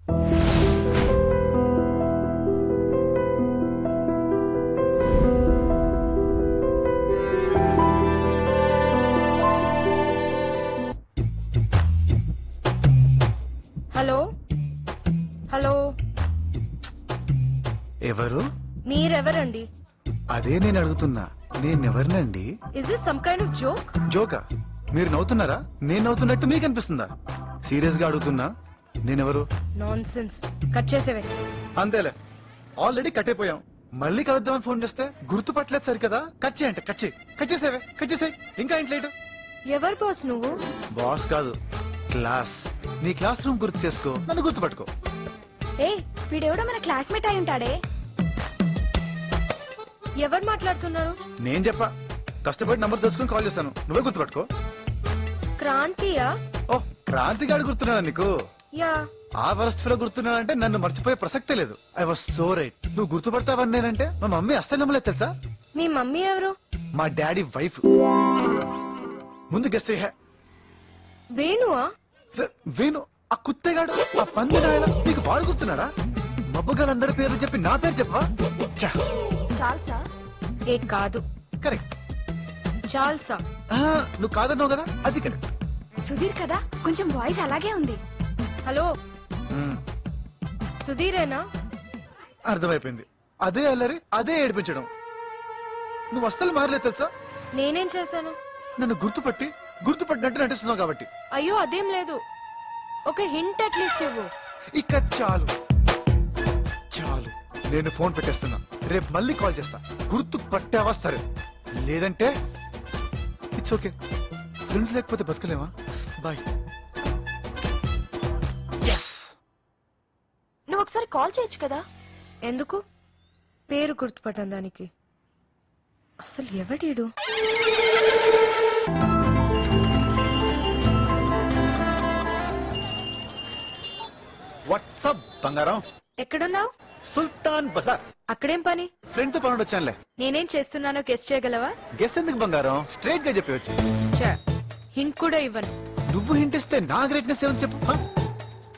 Hello hello, ఎవరు? మీరెవరండి? అదే నేను అడుగుతున్నా, నేనెవరినండి? Is this some kind of joke? జోకా? మీరు నవ్వుతున్నారా? నేను నవ్వుతున్నట్టు మీకు అనిపిస్తుందా? సీరియస్ గా అడుగుతున్నా, నేనెవరు? నాన్సెన్స్. కట్ చేసేవే. అంతేలే, ఆల్రెడీ కట్ అయిపోయాం. మళ్ళీ కలుద్దామని ఫోన్ చేస్తే గుర్తుపట్టలేదు సరి కదా. కట్ చేయంటే కట్ చేసేవే, కట్ చేసేయ్. ఇంకా ఏంటి లేటు? ఎవరు బాస్ నువ్వు? బాస్ కాదు, క్లాస్. నీ క్లాస్ రూమ్ గుర్తు చేసుకో, నన్ను గుర్తుపట్టుకో. ఏ వీడెవడో మన క్లాస్మేట్ అయి ఉంటాడే. ఎవరు మాట్లాడుతున్నారు? నేను చెప్పా, కష్టపడి నంబర్ తెలుసుకుని కాల్ చేస్తాను, నువ్వే గుర్తుపట్టుకో. క్రాంతియా? ఓ, క్రాంతి గాడు గుర్తున్నాడా నీకు? యా. ఆ వరస్ట్లో గుర్తున్నానంటే నన్ను మర్చిపోయే ప్రసక్తే లేదు. I was so right. నువ్వు గుర్తుపడతావని నేనంటే మా మమ్మీ అస్సలు నమ్మలేదు తెలుసా. మీ మమ్మీ ఎవరు? మా డాడీ వైఫ్. ముందు గెస్ట్ అయ్యా. వేణువా? వేణు, ఆ కుత్తేగాడు, ఆ పందిరాయల, నీకు వాడు గుర్తున్నాడా? మబ్బుగాలందరి పేర్లు చెప్పి నా పేరు చెప్పవా? చాల్సా? ఏ కాదు. కరెక్ట్, చాల్సా. నువ్వు కాదన్నావు కదా, అది కరెక్ట్. సుధీర్ కదా, కొంచెం వాయిస్ అలాగే ఉంది. హలో, సుధీరేనా? అర్థమైపోయింది. అదే అల్లరి, అదే ఏడిపించడం. నువ్వు అస్సలు మారలేదు తెలుసా. నేనేం చేశాను? నన్ను గుర్తుపట్టినట్టు నటిస్తున్నావు కాబట్టి. అయ్యో అదేం లేదు. ఒక హింట్ అట్లీస్ట్ ఇవ్వు. ఇక చాలు చాలు, నేను ఫోన్ పెట్టేస్తున్నా. రేపు మళ్ళీ కాల్ చేస్తా. గుర్తు పట్టావా సరే, లేదంటే ఇట్స్ ఓకే. ఫ్రెండ్స్ లేకపోతే బతకలేమా? బాయ్. నువ్వు ఒకసారి కాల్ చేయొచ్చు కదా. ఎందుకు? పేరు గుర్తుపట్టం దానికి. అసలు ఎవడీడు? వాట్సాప్ బంగారం. ఎక్కడున్నావు? సుల్తాన్ బజార్. అక్కడేం పని? ఫ్రెండ్ తో పని వచ్చానులే. నేనేం చేస్తున్నానో గెస్ట్ చేయగలవా? గెస్ ఎందుకు బంగారం, స్ట్రైట్ గా చెప్పి వచ్చి. హింట్ కూడా ఇవ్వను. నువ్వు హింట్ ఇస్తే నా గ్రేట్నెస్ ఏమని చెప్పు.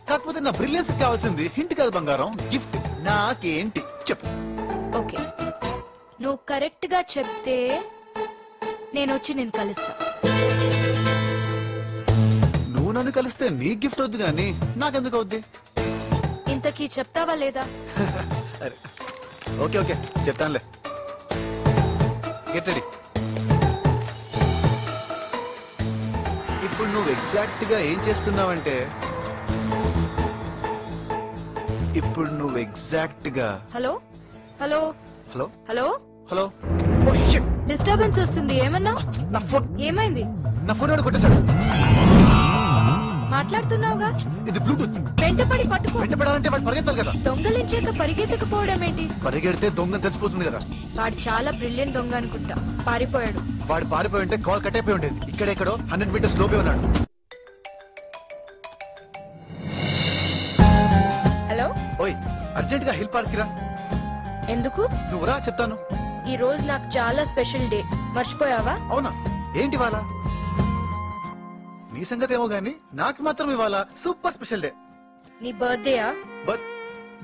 కాకపోతే నా బ్రిలియన్స్ కావాల్సింది హింట్ కాదు బంగారం, గిఫ్ట్. నాకేంటి చెప్పు. ఓకే, నువ్వు కరెక్ట్ గా చెప్తే నేను వచ్చి నేను కలుస్తా. నువ్వు నన్ను కలిస్తే నీ గిఫ్ట్ వద్దు గానీ నాకెందుకు అవుద్ది? ఇంతకీ చెప్తావా లేదా? ఓకే ఓకే చెప్తానులే. Get ready. ఇప్పుడు నువ్వు ఎగ్జాక్ట్ గా ఏం చేస్తున్నావంటే, ఇప్పుడు నువ్వు ఎగ్జాక్ట్ గా. Hello hello hello hello hello. Disturbance వస్తుంది. ఏమన్నా? నా ఫోన్ ఏమైంది? నా ఫోన్ ఎవరు కొట్టేశాడు? మాట్లాడుతున్నావుగా. ఇది బ్లూటూత్. వెంటపడి పట్టుకో. వెంటపడాలంటే వాడు పరిగెత్తాలి కదా. దొంగలించేక పరిగెత్తకపోవడం ఏంటి? పరిగెడితే దొంగ తెలిసిపోతుంది కదా. వాడు చాలా బ్రిలియంట్ దొంగ అనుకుంటా. పారిపోయాడు. వాడు పారిపోయి ఉంటే కాల్ కట్ అయిపోయి ఉండేది. ఇక్కడెక్కడో 100 మీటర్స్ లోపే ఉన్నాడు. హలో. ఓయ్, అర్జెంట్ గా హిల్ పార్క్ రా. ఎందుకు? నువ్వు రా చెప్తాను. ఈ రోజు నాకు చాలా స్పెషల్ డే. మర్చిపోయావా? అవునా? ఏంటి ఇవాళ? నీ సంగతి ఏమో గానీ నాకు మాత్రం ఇవాళ సూపర్ స్పెషల్ డే. నీ బర్త్డేయా?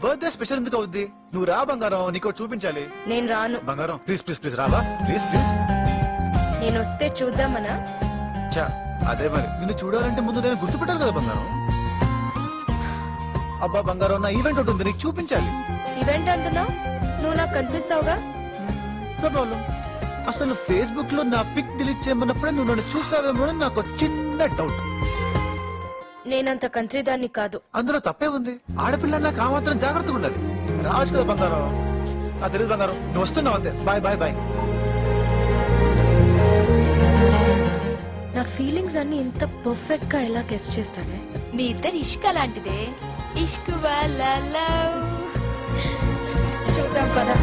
బర్త్డే స్పెషల్ ఎందుకు అవుద్ది? నువ్వు రా బంగారం, నీకు చూపించాలి. నేను రాను. బంగారం ప్లీజ్ ప్లీజ్ ప్లీజ్ రావా, ప్లీజ్ ప్లీజ్. నేను వస్తే చూద్దామనా? చా, అదే మరి. నిన్ను చూడాలంటే ముందు నేను గుర్తుపెట్టాలి కదా బంగారం. అబ్బా బంగారం, నా ఈవెంట్ ఒకటి ఉంది, నీకు చూపించాలి. ఈవెంట్ అంటున్నావు? నువ్వు నాకు కనిపిస్తావుగా. No problem. అసలు ఫేస్బుక్ లో నా పిక్ డిలీట్ చేయమన్నప్పుడే నువ్వు నన్ను చూసావేమో అని నాకు చిన్న డౌట్. నేనంత కంట్రీ దాన్ని కాదు. అందులో తప్పే ఉంది. ఆడపిల్ల నాకు ఆ మాత్రం జాగ్రత్తగా ఉండాలి. రావచ్చు కదా బంగారం. నాకు తెలియదు బంగారం, నువ్వు వస్తున్నావు అంతే. Bye bye bye. నా ఫీలింగ్స్ అన్ని ఇంత పర్ఫెక్ట్ గా ఎలా గెస్ చేస్తానే? మీ ఇద్దరు ఇష్క లాంటిదే. ఇష్క్ వాలా లవ్. చూద్దాం పదా.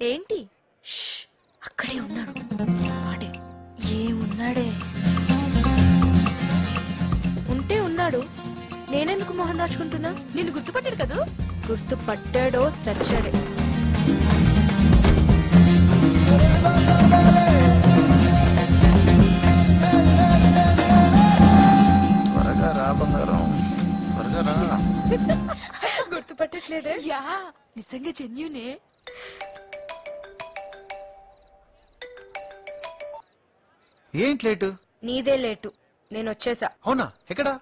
ఏంటి? అక్కడే ఉన్నాడు. వాడే. ఏమున్నాడే? ఉంటే ఉన్నాడు. నేనెందుకు మొహం దాచుకుంటున్నా? నిన్ను గుర్తుపట్టాడు కదా. గుర్తుపట్టాడో చచ్చాడే. జెన్యునే. ఏంటి లేటు? నీదే లేటు, నేను వచ్చేసా. అవునా? ఎక్కడా?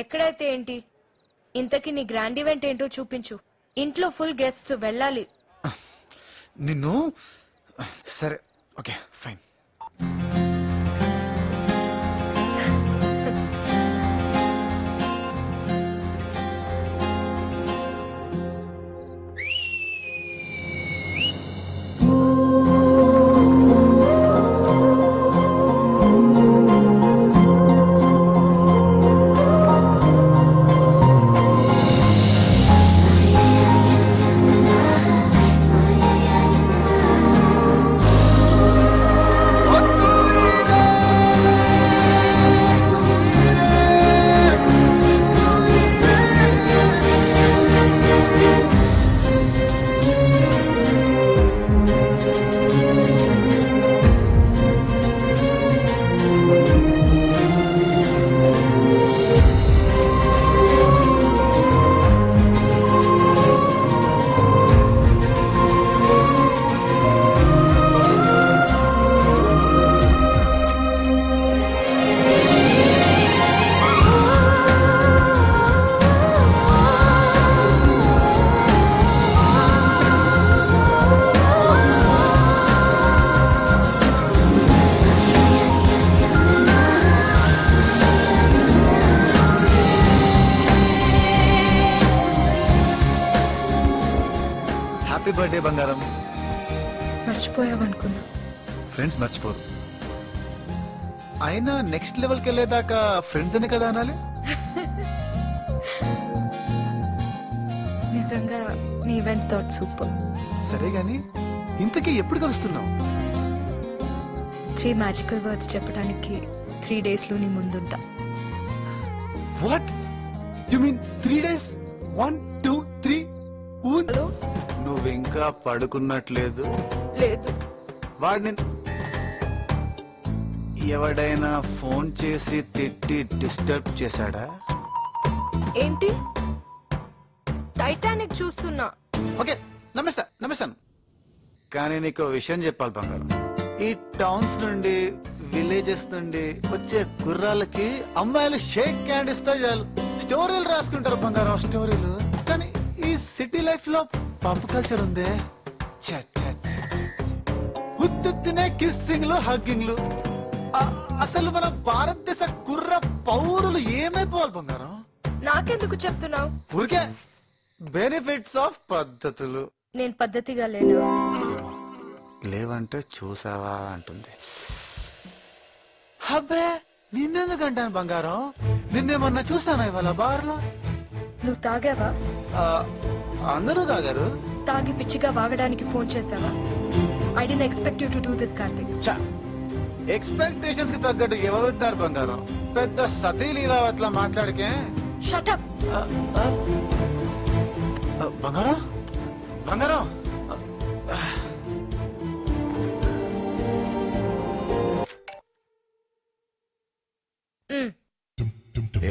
ఎక్కడైతే ఏంటి, ఇంతకీ నీ గ్రాండ్ ఈవెంట్ ఏంటో చూపించు. ఇంట్లో ఫుల్ గెస్ట్స్, వెళ్ళాలి. నిన్ను సరే, ఓకే ఫైన్. హ్యాపీ బర్త్డే బంగారం. మర్చిపోయావనుకున్నా. ఫ్రెండ్స్ మర్చిపోరు. అయినా నెక్స్ట్ లెవెల్కి వెళ్ళేదాకా ఫ్రెండ్స్ అని కదా అనాలి. నిజంగా నీ ఈవెంట్ థాట్ సూపర్. సరే గాని ఇంతకీ ఎప్పుడు కలుస్తున్నావు? 3 మ్యాజికల్ వర్డ్స్ చెప్పడానికి 3 days లో నీ ముందుంటా. What you mean 3 days? 1 2 3. Hello? నువ్వు ఇంకా పడుకున్నట్లేదు. లేదు. వాడిని ఎవడైనా ఫోన్ చేసి తిట్టి డిస్టర్బ్ చేశాడా? ఏంటి? టైటానిక్ చూస్తున్నా. ఓకే, నమ్మేస్తాను. కానీ నీకు విషయం చెప్పాలి బంగారం. ఈ టౌన్స్ నుండి విలేజెస్ నుండి వచ్చే గుర్రాలకి అమ్మాయిలు షేక్ హ్యాండ్ ఇస్తే చాలు, స్టోరీలు రాసుకుంటారు బంగారం, స్టోరీలు. కానీ ఈ సిటీ లైఫ్ లో పబ్ కల్చర్ ఉందే, ఉత్తినే కిస్సింగ్లు హగ్గింగ్లు. అసలు మన భారతదేశ కుర్ర పౌరులు ఏమైపోవాలి బంగారం? నాకెందుకు చెప్తున్నావు? ఊరికే బెనిఫిట్స్ ఆఫ్ పద్ధతులు. నేను పద్ధతిగా లేను. లేవంటే చూసావా అంటుంది. అబ్బే, నిన్నెందుకంటాను బంగారం? నిన్నేమన్నా చూసానా ఇవాళ బార్లో? నువ్వు తాగావా? అందరూ తాగారు. తాగి పిచ్చిగా వాగడానికి ఫోన్ చేసావా? I didn't expect you to do this Karthik. Expectations కి తగ్గట్టు ఎవరుంటారు బంగారం? పెద్ద సతీ లీలావట్లా మాట్లాడికే. Shut up. బంగారం బంగారం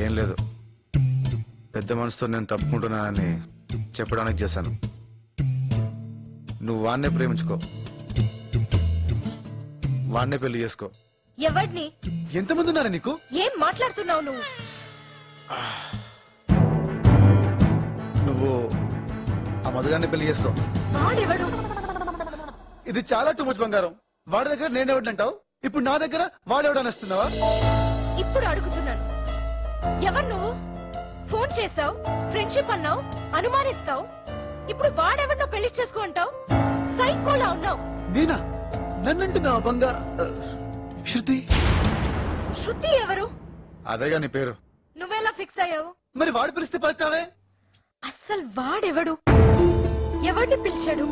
ఏం లేదు, పెద్ద మనసుతో నేను తప్పుకుంటున్నానని చెప్పడానికి చేశాను. నువ్వు వాన్నే ప్రేమించుకో, వాన్నే పెళ్లి చేసుకో. ఎవరిని? ఎంతమంది ఉన్నారా నీకు? ఏం మాట్లాడుతున్నావు నువ్వు? నువ్వు ఆ మధుగాన్ని పెళ్లి చేసుకో. వాడెవడు? ఇది చాలా టూ మచ్ బంగారం. వాడి దగ్గర నేనెవడంటావు, ఇప్పుడు నా దగ్గర వాడెవడనిస్తున్నావా? ఇప్పుడు అడుగుతున్నాను, ఎవరు నువ్వు? ఫోన్ చేసావు, ఫ్రెండ్షిప్ అన్నావు, అనుమానిస్తావు. ఇప్పుడు వాడెవరినో పెళ్లి చేసుకో అంటావు. సైకోలా ఉన్నావు. నేనా? నన్నంటున్నావు బంగా? శృతి. శృతి ఎవరు? అదేగా నీ పేరు. నువ్వెలా ఫిక్స్ అయ్యావు? మరి వాడి పిలిస్తే పలుకుతావే. అస్సలు వాడెవడు? ఎవరిని పిలిచాడు?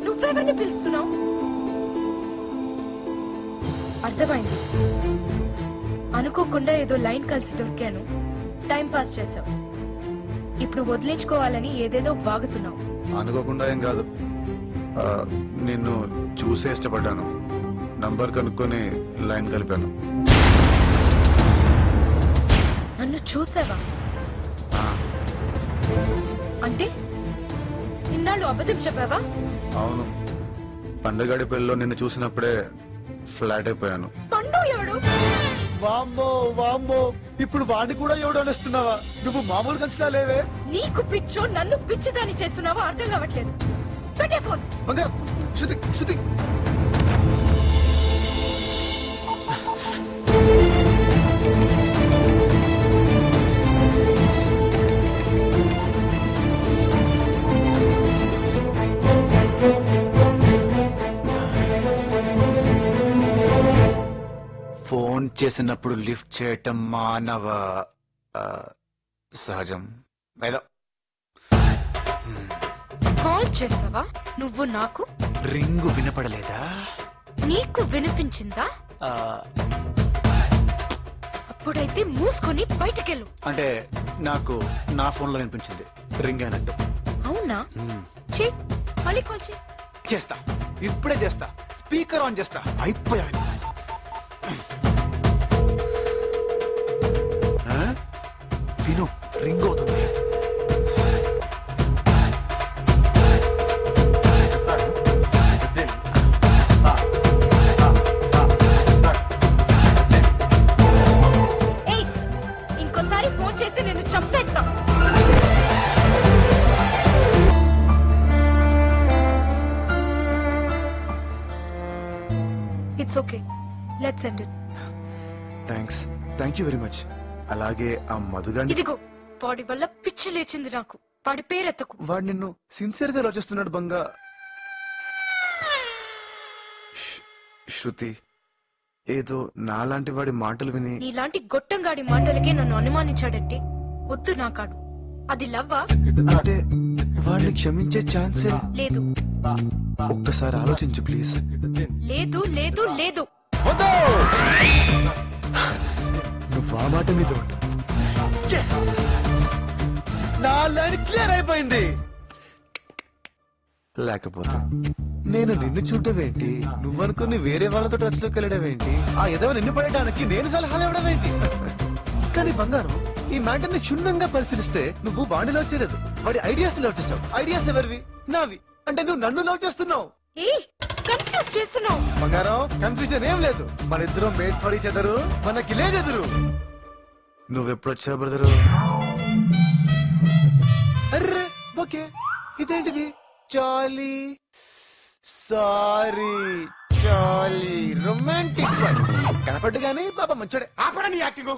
నువ్వెవరిని పిలుస్తున్నావు? అర్థమైంది. అనుకోకుండా ఏదో లైన్ కలిసి దొరికాను, టైం పాస్ చేసావు. ఇప్పుడు వదిలించుకోవాలని ఏదేదో వాగుతున్నావు. అనుకోకుండా ఏం కాదు, నిన్ను చూసే ఇష్టపడ్డాను. నంబర్ కనుక్కొని లైన్ కలిపాను. నన్ను చూసావా? అంటే ఇన్నాళ్ళు అబద్ధం చెప్పావా? అవును, పండుగడి పెళ్ళిలో నిన్ను చూసినప్పుడే ఫ్లాట్ అయిపోయాను. పండు ఎవడు? వామ్మో వామ్మో, ఇప్పుడు వాడిని కూడా ఎవడు అనేస్తున్నావా? నువ్వు మామూలు కంచినా లేవే. నీకు పిచ్చో నన్ను పిచ్చిదాన్ని చేస్తున్నావో అర్థం కావట్లేదు. పెట్టే ఫోన్. బంగారం, శృతి శృతి. ఫోన్ చేసినప్పుడు లిఫ్ట్ చేయటం మానవ సహజం. ఏదో కాల్ చేసావా నువ్వు నాకు? రింగు వినపడలేదా? నీకు వినిపించిందా? ఆ, అప్పుడైతే మూసుకొని బయటకెళ్ళు. అంటే నాకు నా ఫోన్ లో వినిపించింది రింగ్ అయినట్టు. అవునా? చే మళ్ళీ కాల్ చేయి. చేస్తా, ఇప్పుడే చేస్తా. స్పీకర్ ఆన్ చేస్తా. అయిపోయాను. విను, రింగ్ అవుతుంది. ఏయ్, ఇంకోసారి ఫోన్ చేస్తే నేను చంపేస్తా. It's okay, let's end it. Thank you very much. అలాగే ఆ మధుగాని, ఇదిగో వాడి వల్ల పిచ్చి లేచింది నాకు. వాడి పేరెత్తకు. వాడు నిన్ను సిన్సియర్ గా ఆలోచిస్తున్నాడు బంగా. శృతి, ఏదో నాలాంటి వాడి మాటలు విని. నీలాంటి గొట్టంగాడి మాటలకే నన్ను అనుమానించాడంటే వద్దు నాకాడు. అది లవ్వా? అంటే వాడిని క్షమించే ఛాన్సే లేదు. ఒక్కసారి ఆలోచించు ప్లీజ్. లేదు లేదు లేదు. నువ్వు ఆ మాట మీద ఉండు. నా లైన్ క్లియర్ అయిపోయింది. లేకపోతే నేను నిన్ను చూడటమేంటి, నువ్వనుకుని వేరే వాళ్ళతో టచ్ లోకి వెళ్ళడం ఏంటి, ఆ ఎదవ నిన్ను పడటానికి నేను సలహాలు ఇవ్వడం ఏంటి? కానీ బంగారం, ఈ మ్యాటర్ ని క్షుణ్ణంగా పరిశీలిస్తే నువ్వు వాడిని లవ్ చేయలేదు, వాడి ఐడియాస్ లవ్ చేస్తావు. ఐడియాస్ ఎవరివి? నావి. అంటే నువ్వు నన్ను లవ్ చేస్తున్నావు. కన్ఫ్యూజ్ చేస్తున్నావు. బంగారం, కన్ఫ్యూజన్ ఏం లేదు. మన ఇద్దరం మేడ్ ఫర్ ఈచ్ అదరు. మనకి లేదెదురు. నువ్వెప్పుడొచ్చావు బ్రదరు? అర్రే ఓకే, ఇదేంటిది? చాలీ సారీ చాలీ రొమాంటిక్ కనపడ్డు గానీ బాబా మంచోడే. ఆపరా నీ యాక్టింగ్.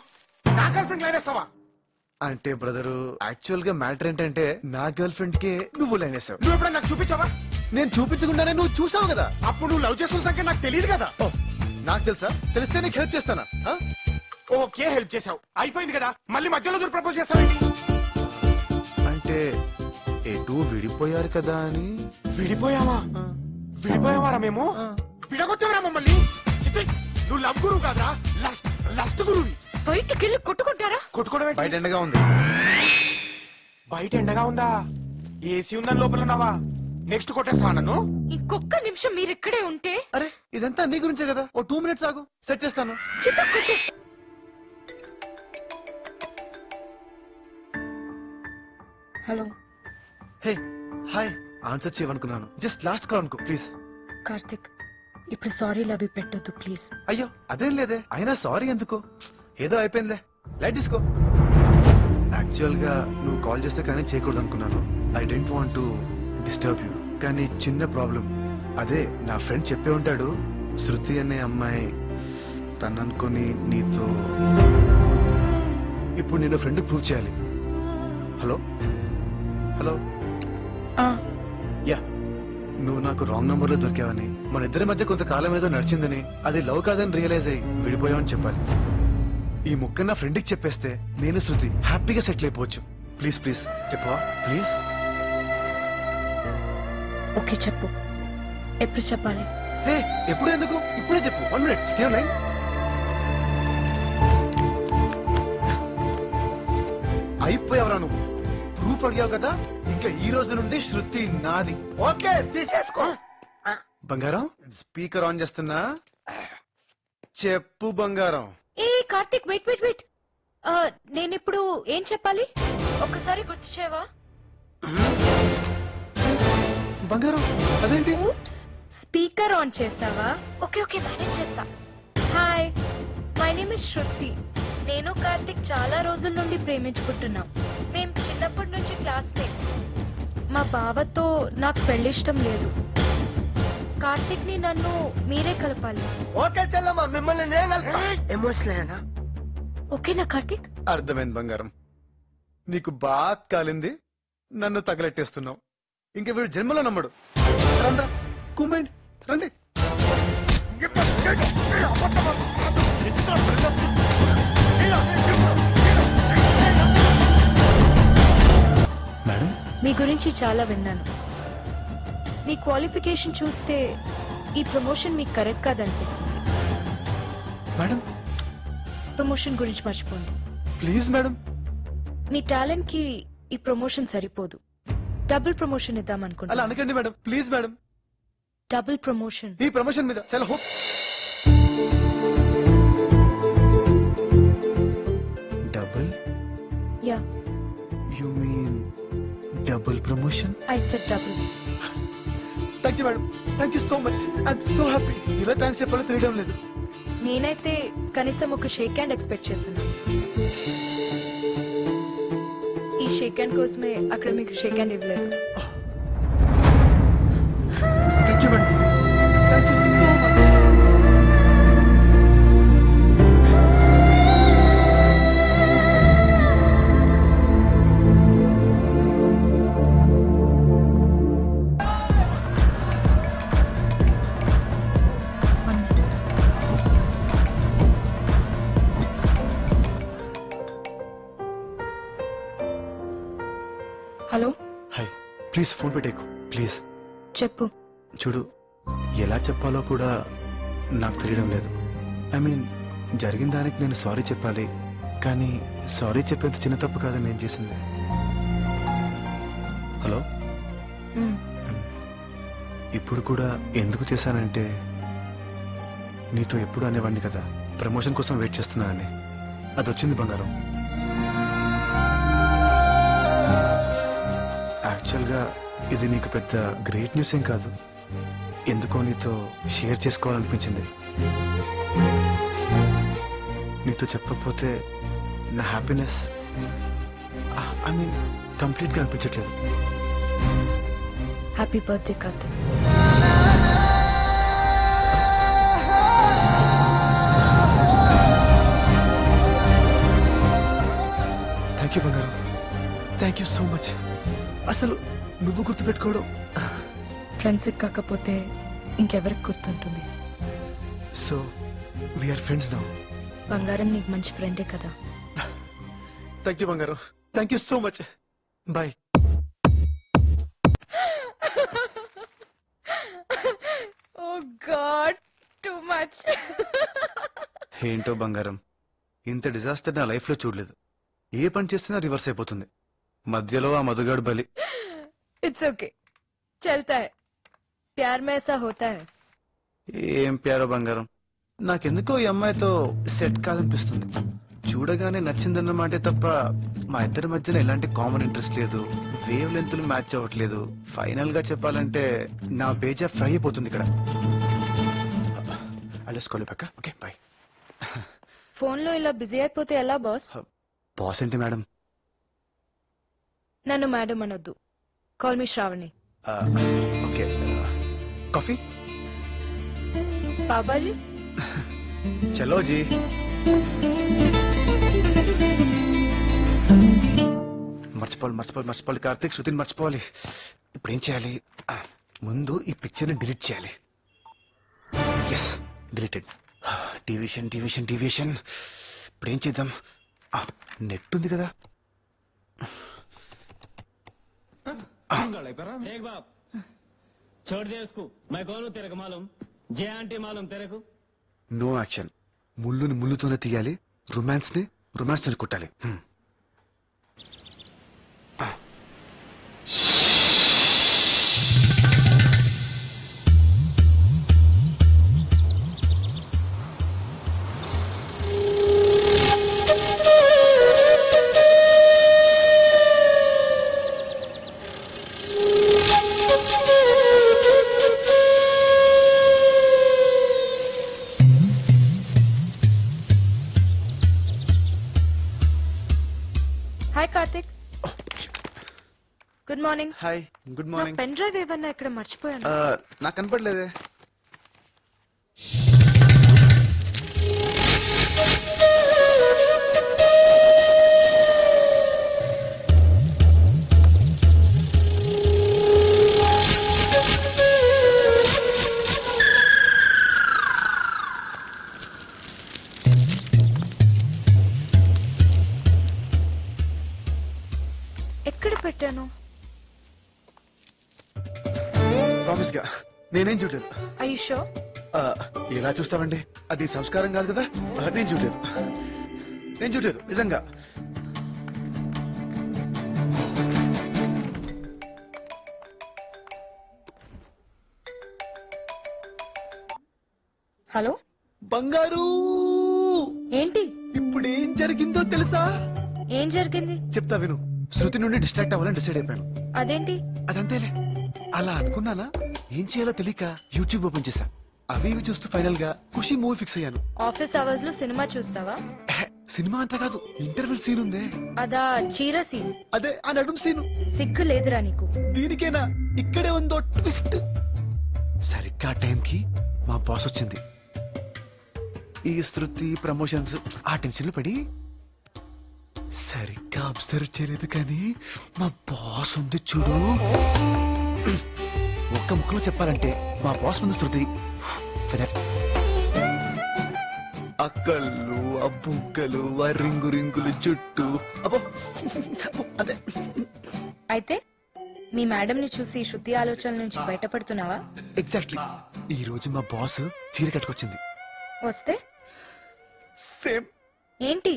నా గర్ల్ ఫ్రెండ్ లైన్ వేస్తావా? అంటే బ్రదరు, యాక్చువల్ గా మ్యాటర్ ఏంటంటే నా గర్ల్ ఫ్రెండ్ కే నువ్వు లైన్ వేసావు. నువ్వు ఎప్పుడైనా నాకు చూపించావా? నేను చూపించకుండానే నువ్వు చూసావు కదా. అప్పుడు నువ్వు లవ్ చేసుకున్న సంఖ్య నాకు తెలియదు కదా. ఓ, నాకు తెలుసా? తెలిస్తే నీకు హెల్ప్ చేస్తానా? ఆ? ఓకే, హెల్ప్ చేసావు, అయిపోయింది కదా. మళ్ళీ మధ్యలో దూరం ప్రపోజ్ చేస్తావేంటి? అంటే ఎటు విడిపోయారు కదా అని. విడిపోయావా? విడిపోయావారా మేము? విడగొచ్చావరా మమ్మల్ని? చిత్తి, నువ్వు లవ్ గురువు కాదురా, లస్ట్ గురువి. బయటకెళ్ళి కొట్టుకుంటారా? కొట్టుకోవడం బయట ఎండగా ఉంది. బయట ఎండగా ఉందా? ఏసీ ఉందని లోపల ఉన్నావా? నెక్స్ట్ కొట్టేస్తా నన్ను. ఇంకొక్క నిమిషం మీరిక్కడే ఉంటే. అరే ఇదంతా నీ గురించే కదా. ఓ 2 minutes ఆగు, సెట్ చేస్తాను. హలో. హే హాయ్, ఆన్సర్ చేయమనుకున్నాను. జస్ట్ లాస్ట్ కాల్ అనుకో ప్లీజ్. కార్తిక్, ఇప్పుడు సారీ లవ్ పెట్టొద్దు ప్లీజ్. అయ్యో అదేం లేదే, అయినా సారీ ఎందుకు? ఏదో అయిపోయిందిలే, లైట్ తీసుకో. యాక్చువల్ గా నువ్వు కాల్ చేస్తే కానీ చేయకూడదు అనుకున్నాను. I don't want to disturb you. కానీ చిన్న ప్రాబ్లం. అదే నా ఫ్రెండ్ చెప్పే ఉంటాడు, శృతి అనే అమ్మాయి తననుకొని నీతో. ఇప్పుడు నేను ఫ్రెండ్ ప్రూవ్ చేయాలి. Hello hello. యా, నువ్వు నాకు రాంగ్ నంబర్ లో దొరికావని, మన ఇద్దరి మధ్య కొంతకాలం ఏదో నడిచిందని, అది లవ్ కాదని రియలైజ్ అయ్యి విడిపోయావని చెప్పాలి. ఈ ముక్క నా ఫ్రెండ్కి చెప్పేస్తే నేను శృతి హ్యాపీగా సెటిల్ అయిపోవచ్చు. ప్లీజ్ ప్లీజ్ చెప్పవా ప్లీజ్? ఓకే చెప్పు. ఎప్పుడు చెప్పాలి? హే ఎప్పుడు ఎందుకు, ఇప్పుడే చెప్పు. 1 minute, స్టే లైన్. అయిపోయావరా నువ్వు. ప్రూఫ్ అడిగావు కదా, ఇంకా ఈ రోజు నుండి శృతి నాది. ఓకే, తీసేసుకో. బంగారం, స్పీకర్ ఆన్ చేస్తున్నా. చెప్పు బంగారం. ఏ కార్తిక్, వెయిట్ వెయిట్ వెయిట్. నేనిప్పుడు ఏం చెప్పాలి? ఒక్కసారి గుర్తు చేయవా? బంగారం అదేంటి? స్పీకర్ ఆన్ చేస్తావా? ఓకే ఓకే మేనేజ్ చేస్తా. హాయ్, మై నేమ్ ఇస్ శృతి. నేను కార్తిక్ చాలా రోజుల నుండి ప్రేమించుకుంటున్నాం. మేము చిన్నప్పటి నుంచి క్లాస్మేట్స్. మా బావతో నాకు పెళ్లిష్టం లేదు. కార్తిక్ ని నన్ను మీరే కలపాలి. ఓకే చెల్లమ్మ, మిమ్మల్ని నేను ఎమోషనల్. ఓకేనా కార్తిక్? అర్థమైంది బంగారం. నీకు బాగా కాలింది, నన్ను తగలెట్టేస్తున్నావు. ఇంక వీడు జన్మలో నమ్మడు. రండి కుంభండి, రండి. మేడం, మీ గురించి చాలా విన్నాను. మీ క్వాలిఫికేషన్ చూస్తే ఈ ప్రమోషన్ మీకు కరెక్ట్ కాదనిపిస్తుంది. మేడం ప్రమోషన్ గురించి మర్చిపోండి. Please madam. మీ టాలెంట్ కి ఈ ప్రమోషన్ సరిపోదు. డబుల్ ప్రమోషన్ ఇద్దాం అలా అనుకుంటున్నా. అనకండి madam, please madam. Double promotion. ఈ ప్రమోషన్ మీద చాలా hope. Double? Yeah, you mean double promotion? I said double. Thank you madam, thank you so much. I'm so happy. ఇలా థ్యాంక్స్ చెప్పాలో తెలియడం లేదు. నేనైతే కనీసం ఒక షేక్ హ్యాండ్ ఎక్స్పెక్ట్ చేస్తున్నాను. ఈ షేక్ హ్యాండ్ కోసమే అక్కడ మీకు షేక్ హ్యాండ్ ఇవ్వలేదు. Thank you madam, thank you so much. Hello, hi, please phone పెట్టేకు ప్లీజ్. చెప్పు. చూడు, ఎలా చెప్పాలో కూడా నాకు తెలియడం లేదు. ఐ మీన్, జరిగిన దానికి నేను సారీ చెప్పాలి, కానీ సారీ చెప్పేంత చిన్న తప్పు కాదని నేను చేసింది. హలో, మ్, ఇప్పుడు కూడా ఎందుకు చేశానంటే, నీతో ఎప్పుడు అనేవాడిని కదా ప్రమోషన్ కోసం వెయిట్ చేస్తున్నానని. అది వచ్చింది బంగారం. యాక్చువల్గా ఇది నీకు పెద్ద గ్రేట్ న్యూస్ ఏం కాదు. ఎందుకో నీతో షేర్ చేసుకోవాలనిపించింది. నీతో చెప్పకపోతే నా హ్యాపీనెస్ ఐ మీన్ కంప్లీట్గా అనిపించట్లేదు. Happy birthday Karthik. Thank you బంగారం, థ్యాంక్ యూ సో మచ్. అసలు నువ్వు గుర్తుపెట్టుకోవడం. ఫ్రెండ్స్ కాకపోతే ఇంకెవరికి గుర్తుంటుంది? So we are friends now. బంగారం నీకు మంచి ఫ్రెండే కదా. థ్యాంక్ యూ బంగారం, thank you so much. Bye. Oh God, too much. ఏంటో బంగారం, ఇంత డిజాస్టర్ నా లైఫ్ లో చూడలేదు. ఏ పని చేసినా రివర్స్ అయిపోతుంది. మధ్యలో ఆ మధుగాడు బలి. ఇట్స్ ఓకే, చల్తా హై. ప్యార్ మే ఐసా హోతా హై. ఏం ప్యారో బంగారం, నాకెందుకో ఈ అమ్మాయితో సెట్ కాదనిపిస్తుంది. చూడగానే నచ్చిందన్నమాటే తప్ప మా ఇద్దరి మధ్యన ఎలాంటి కామన్ ఇంట్రెస్ట్ లేదు. వేవ్ లెంత్లు మ్యాచ్ అవ్వట్లేదు. ఫైనల్ గా చెప్పాలంటే నా బేజా ఫ్రై అయిపోతుంది ఇక్కడ. అలెస్కోలే పక్క. Okay bye. ఫోన్ లో ఇలా బిజీ అయిపోతే ఎలా బాస్? బాస్ ఏంటి మేడం? నన్ను మేడం అనొద్దు. Call me Shravani. Okay, coffee? పాపాజీ? చలో జీ. మర్చిపోవాలి కార్తీక్, శృతిని మర్చిపోవాలి. ఇప్పుడు ఏం చేయాలి? ముందు ఈ పిక్చర్ని డిలీట్ చేయాలి. Yes, deleted. డివిషన్. ఇప్పుడు ఏం చేద్దాం? నెట్ ఉంది కదా. एक बाप छोड़ दे उसको. मैं कौन हूँ तेरे को मालूम? जे आंटी मालूम तेरे को? No action. ముళ్ళుని ముళ్ళుతోనే తీయాలి, రొమాన్స్ ని కొట్టాలి. Good morning. హాయ్ గుడ్ నా మార్నింగ్. పెన్ డ్రైవ్ ఏమన్నా ఇక్కడ మర్చిపోయాను. నాకు కనపడలేదే. ఎక్కడ పెట్టాను? ప్రామిస్ గా నేనేం చూడలేదు. I you sure? ఎలా చూస్తామండి, అది సంస్కారం కాదు కదా. నేను చూడలేదు నిజంగా. హలో బంగారు, ఏంటి? ఇప్పుడు ఏం జరిగిందో తెలుసా? ఏం జరిగింది? చెప్తా విను. శృతి నుండి డిస్ట్రాక్ట్ అవ్వాలని డిసైడ్ అయిపోయాను. అదేంటి? అదంతేలే. అలా అనుకున్నానా, ఏం చేయాలో తెలియక యూట్యూబ్ ఓపెన్ చేశా. అవి ఇవి చూస్తూ ఫైనల్ గా ఖుషి మూవీ ఫిక్స్ అయ్యాను. ఆఫీస్ అవర్స్ లో సినిమా చూస్తావా? సినిమా అంతా కాదు, ఇంటర్వెల్ సీన్ ఉందే, అదా చీర సీన్? అదే ఆ నడుం సీను. సిగ్గు లేదురా నీకు? దీనికేనా ఇక్కడే ఉందో ట్విస్ట్. సరిగ్గా టైంకి మా బాస్ వచ్చింది. ఈ శృతి ప్రమోషన్స్ ఆ టెన్షన్ లో పడి సరిగ్గా అబ్జర్వ్ చేయలేదు, కానీ మా బాస్ ఉంది చూడు. ఒక్క ముక్కలో చెప్పాలంటే మా బాస్ ముందు శృతి అక్కళ్ళు, ఆ బుగ్గలు, ఆ రింగు రింగులు చుట్టూ, అబ్బో అదే. అయితే మీ మేడం ని చూసి శృతి ఆలోచనల నుంచి బయటపడుతున్నావా? ఎగ్జాక్ట్లీ. ఈ రోజు మా బాస్ చీర కట్టుకొచ్చింది. వస్తే సేమ్ ఏంటి?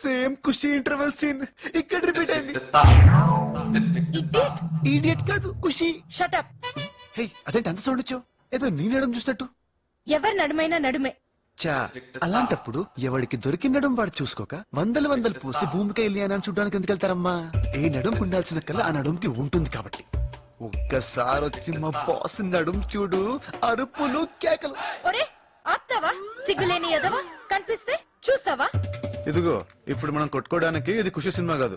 సేమ్ ఖుషి ఇంటర్వెల్ సీన్ ఇక్కడ రిపీట్ అయింది. ఈడియట్ కాదు, ఖుషి. షటప్. హే, అదేంటి అంత సౌండ్ వచ్చావు? ఏదో నీ నడుము చూసినట్టు. ఎవరి నడుమైనా నడుమే. చా, అలాంటప్పుడు ఎవడికి దొరికినడం వాడు చూసుకోక వందలు పూసి భూమికి వెళ్ళి అని చూడడానికి ఎందుకు వెళ్తారమ్మా? ఏ నడుము ఉండాల్సిన కల్లా ఆ నడుముకి ఉంటుంది కాబట్టి. ఒక్కసారి వచ్చి మా బాస్ నడుం చూడు, అరుపులు కేకలు. ఒరే ఆప్తావా? సిగ్గులేని ఎదవా, కనిపిస్తే చూస్తావా? ఇదిగో, ఇప్పుడు మనం కొట్టుకోవడానికి ఇది ఖుషి సినిమా కాదు.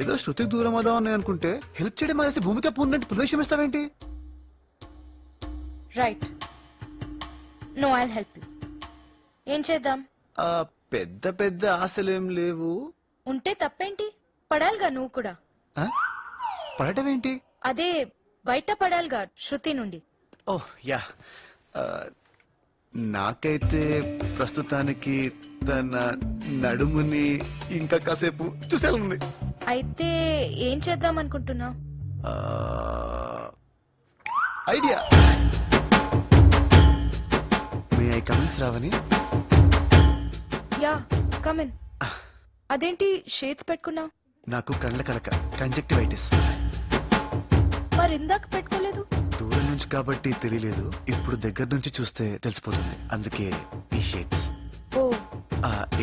ఏదో శృతికి దూరం అవుదామని అనుకుంటే హెల్ప్ చేయడం అనేసి భూమిక పూర్ణంటే ప్రవేశం ఇస్తావేంటి? Right, no I'll help you. ఏం చేద్దాం? పెద్ద పెద్ద ఆశలేం లేవు. ఉంటే తప్పేంటి? పడాలిగా నువ్వు కూడా. ఆ? పడటం ఏంటి? అదే బయట పడాలిగా శృతి నుండి. ఓహ్ యా. నాకైతే ప్రస్తుతానికి తన నడుముని ఇంకా కాసేపు చూసేయాలనుంది. అయితే ఏం చేద్దాం అనుకుంటున్నావు? ఐడియా. మే ఐ కమిన్స్ రావని? Yeah come in. అదేంటి షేడ్స్ పెట్టుకున్నావు? నాకు కళ్ళ కలక, కంజక్టివైటిస్. మరి ఇందాక పెట్టుకోలేదు? దూరం నుంచి కాబట్టి తెలియలేదు, ఇప్పుడు దగ్గర నుంచి చూస్తే తెలిసిపోతుంది, అందుకే ఈ షేడ్స్. ఓ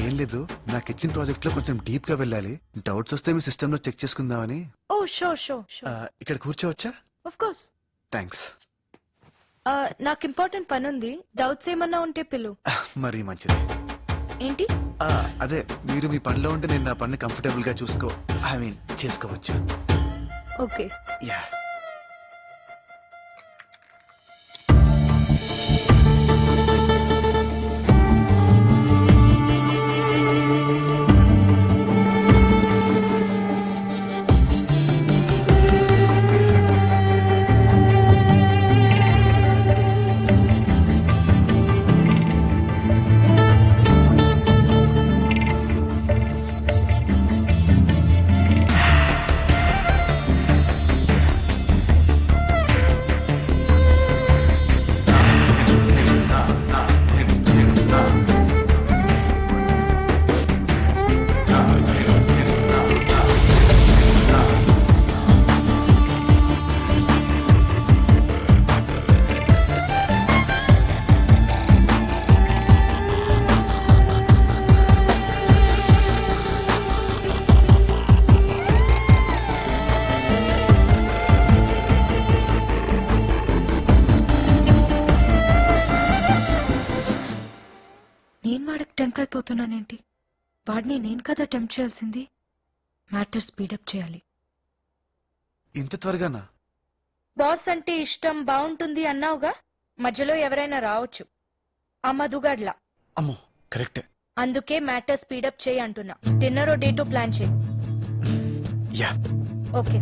ఏం లేదు, నాకు ఇచ్చిన ప్రాజెక్ట్ లో కొంచెం డీప్ గా వెళ్ళాలి. డౌట్స్ వస్తే మీ సిస్టమ్ లో చెక్ చేసుకుందామని. Oh sure sure sure. ఇక్కడ కూర్చోవచ్చా? Of course. థ్యాంక్స్. నాకు ఇంపార్టెంట్ పని ఉంది, డౌట్స్ ఏమన్నా ఉంటే పిలు. మరీ మంచిది. ఏంటి? అదే, మీరు మీ పనిలో ఉంటే నేను నా పని కంఫర్టబుల్ గా చేసుకోవచ్చు. ఓకే. యా. టెంప్ట్ అయిపోతున్నానేంటి? వాడిని నేను కదా టెంప్ట్ చేయాల్సింది. మ్యాటర్ స్పీడప్ చేయాలి. ఇంత త్వరగానా? బాస్ అంటే ఇష్టం బాగుంటుంది అన్నావుగా, మధ్యలో ఎవరైనా రావచ్చు. ఆ మధుగాడ్లా. అమ్మో కరెక్టే. అందుకే మ్యాటర్ స్పీడప్ చేయి అంటున్నా. డిన్నర్ డేటో ప్లాన్ చేయి. యా. ఓకే.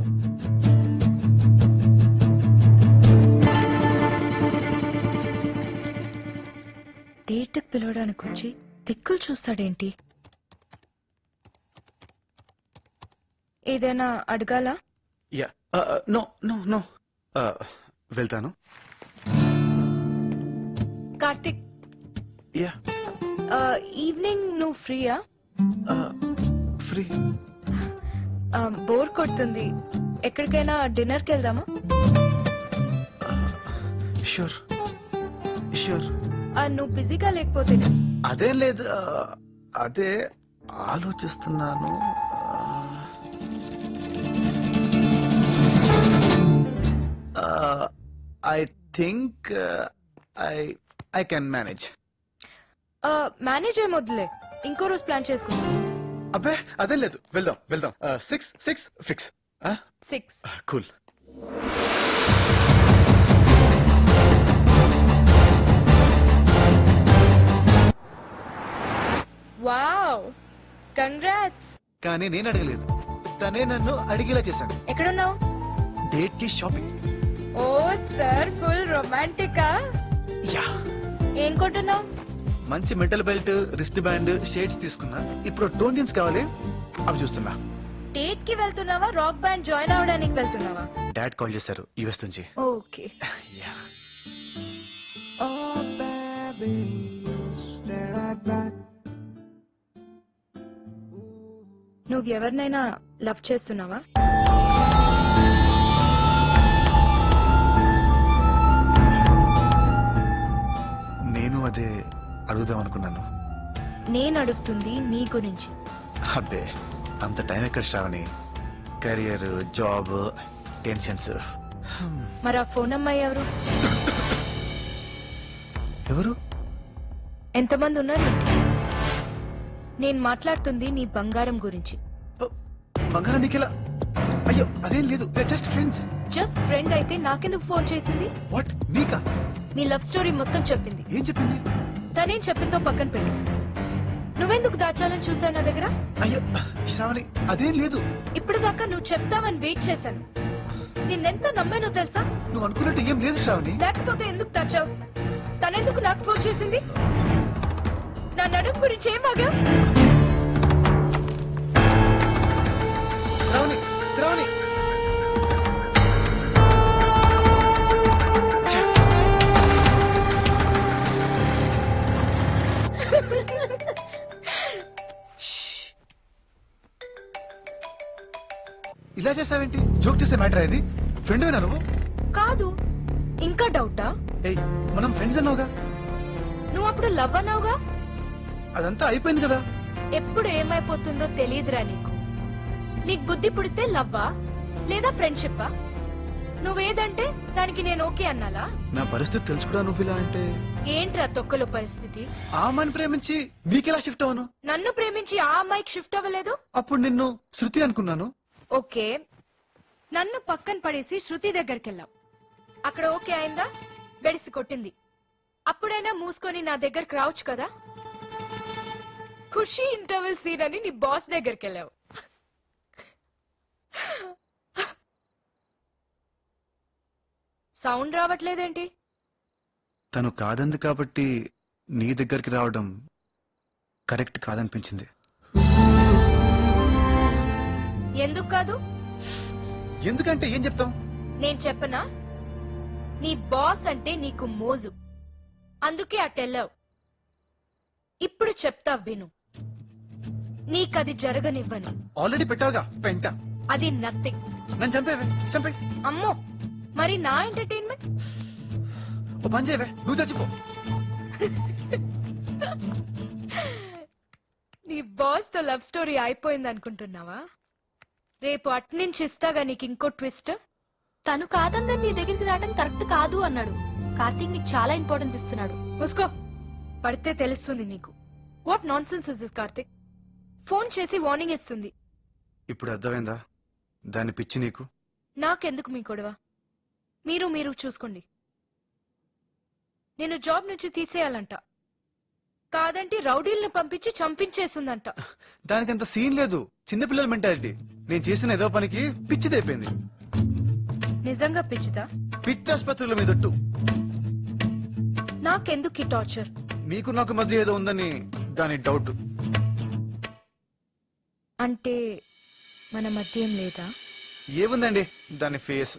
డేట్ పిలవడానికి వచ్చి దిక్కులు చూస్తాడేంటి? ఏదైనా అడగాలా? యా. నో నో నో, వెళ్తాను. కార్తిక్, యా. ఈవినింగ్ నువ్వు ఫ్రీయా? ఫ్రీ. బోర్ కొడుతుంది, ఎక్కడికైనా డిన్నర్కి వెళ్దామా? Sure sure. నువ్వు బిజీగా లేకపోతే. అదేం లేదు, అదే ఆలోచిస్తున్నాను. I think I can manage. Manage ఏమొద్దులే, ఇంకో రోజు ప్లాన్ చేసుకుందాం. అబ్బే అదేం లేదు, వెళ్దాం వెళ్దాం. 6 ఫిక్స్. 6. కూల్. Wow, congrats. కానీ నేను అడగలేదు, తనే నన్ను అడిగేలా చేశాను. ఎక్కడున్నావు? డేట్ కి షాపింగ్. ఓ సార్, ఫుల్ రొమాంటికా. యా. ఏం కొంటున్నావు? మంచి metal belt, wrist band, shades తీసుకున్నా. ఇప్పుడు టోన్ జీన్స్ కావాలి, అవి చూస్తున్నా. డేట్ కి వెళ్తున్నావా, రాక్ బ్యాండ్ జాయిన్ అవడానికి వెళ్తున్నావా? డాడ్ కాల్ చేశారు యుఎస్ నుంచి. ఓకే. యా. నువ్వు ఎవరినైనా లవ్ చేస్తున్నావా? నేను అదే అడుగుదాం అనుకున్నాను. నేను అడుగుతుంది నీ గురించి. అబ్బే అంత టైం ఎక్కడ శ్రావణి. Career, job, tensions. మరి ఆ ఫోన్ అమ్మాయి ఎవరు? ఎవరు? ఎంతమంది ఉన్నారు? నేను మాట్లాడుతుంది నీ బంగారం గురించి. బంగారం నీకెలా? అయ్యో అదేం లేదు, జస్ట్ ఫ్రెండ్స్. జస్ట్ ఫ్రెండ్ అయితే నాకెందుకు ఫోన్ చేసింది? వాట్, నీకా? మీ లవ్ స్టోరీ మొత్తం చెప్పింది. ఏం చెప్పింది? తనేం చెప్పిందో పక్కన పెట్టు. నువ్వెందుకు దాచాలని చూసావు నా దగ్గర? అయ్యో శ్రావణి అదేం లేదు. ఇప్పుడు దాకా నువ్వు చెప్తావని వెయిట్ చేశాను. నిన్నెంత నమ్మానో తెలుసా? నువ్వు అనుకున్నట్టు ఏం లేదు శ్రావణి. లేకపోతే ఎందుకు దాచావు? తనెందుకు నాకు ఫోన్ చేసింది? నా నడుము గురించి ఏం బాగా? శ్రావణి శ్రావణి. ఇలా చేసావేంటి? జోక్ చేసే మ్యాటర్ ఇది. ఫ్రెండ్ వేనా నువ్వు? కాదు. ఇంకా డౌటా? ఏయ్ మనం ఫ్రెండ్స్ అన్నావుగా. నువ్వు అప్పుడు లవ్ అన్నావుగా. అదంతా అయిపోయింది కదా. ఎప్పుడు ఏమైపోతుందో తెలియదురా నీకు. నీకు బుద్ధి పుడితే లవ్వా లేదా ఫ్రెండ్షిప్పా? నువ్వేదంటే దానికి నేను ఓకే అన్నాలా? నా పరిస్థితి తెలుసు కూడా నువ్వు ఇలా అంటే. ఏంట్రా తొక్కలో పరిస్థితి? ఆ అమ్మాయిని ప్రేమించి నీకెలా షిఫ్ట్ అవ్వను? నన్ను ప్రేమించి ఆ అమ్మాయికి షిఫ్ట్ అవ్వలేదు. అప్పుడు నిన్ను శృతి అనుకున్నాను. ఓకే, నన్ను పక్కన పడేసి శృతి దగ్గరికి వెళ్ళావు. అక్కడ ఓకే అయిందా? బెడిసి కొట్టింది. అప్పుడైనా మూసుకొని నా దగ్గరకు రావచ్చు కదా. ఖుషి ఇంటర్వెల్ సీన్ అని నీ బాస్ దగ్గరికి వెళ్ళావు. సౌండ్ రావట్లేదేంటి? తను కాదంది కాబట్టి నీ దగ్గరికి రావడం కరెక్ట్ కాదనిపించింది. ఎందుకు కాదు? ఎందుకంటే ఏం చెప్తాం? నేను చెప్పనా? నీ బాస్ అంటే నీకు మోజు, అందుకే అటెళ్ళావు. ఇప్పుడు చెప్తా విను. నీకది జరగనివ్వను. ఆల్రెడీ పెట్టావుగా పెంట. అది నథింగ్. నన్ను చంపేవే, చంపే. అమ్మో, మరి నా ఎంటర్టైన్మెంట్? ఓ పని చేయవే, నువ్వు చచ్చిపో. నీ బాస్ తో లవ్ స్టోరీ అయిపోయింది అనుకుంటున్నావా? రేపు అట్నుంచి ఇస్తాగా నీకు ఇంకో ట్విస్ట్. తను కాదందని నీ దగ్గరికి రావడం కరెక్ట్ కాదు అన్నాడు. కార్తీక్ నీకు చాలా ఇంపార్టెన్స్ ఇస్తున్నాడు. ముసుకో, పడితే తెలుస్తుంది నీకు. What non sense is this Karthik? Phone చేసి వార్నింగ్ ఇస్తుంది. ఇప్పుడు అర్థమైందా దాని పిచ్చి నీకు? నాకెందుకు మీ గొడవ? మీరు చూసుకోండి. నేను జాబ్ నుంచి తీసేయాలంట, కాదంటే రౌడీల్ని పంపించి చంపించేస్తుందంట. దానికంత సీన్ లేదు, చిన్నపిల్లల మెంటాలిటీ. నేను చేసిన ఏదో పనికి పిచ్చిదైపోయింది. నిజంగా పిచ్చిదా? పిచ్చాసుపత్రుల మీదట్టు. నాకెందుకు ఈ టార్చర్? మీకు నాకు మధ్య ఏదో ఉందని దాని డౌట్. అంటే మన మధ్య ఏం లేదా? ఏముందండి దాని ఫేస్.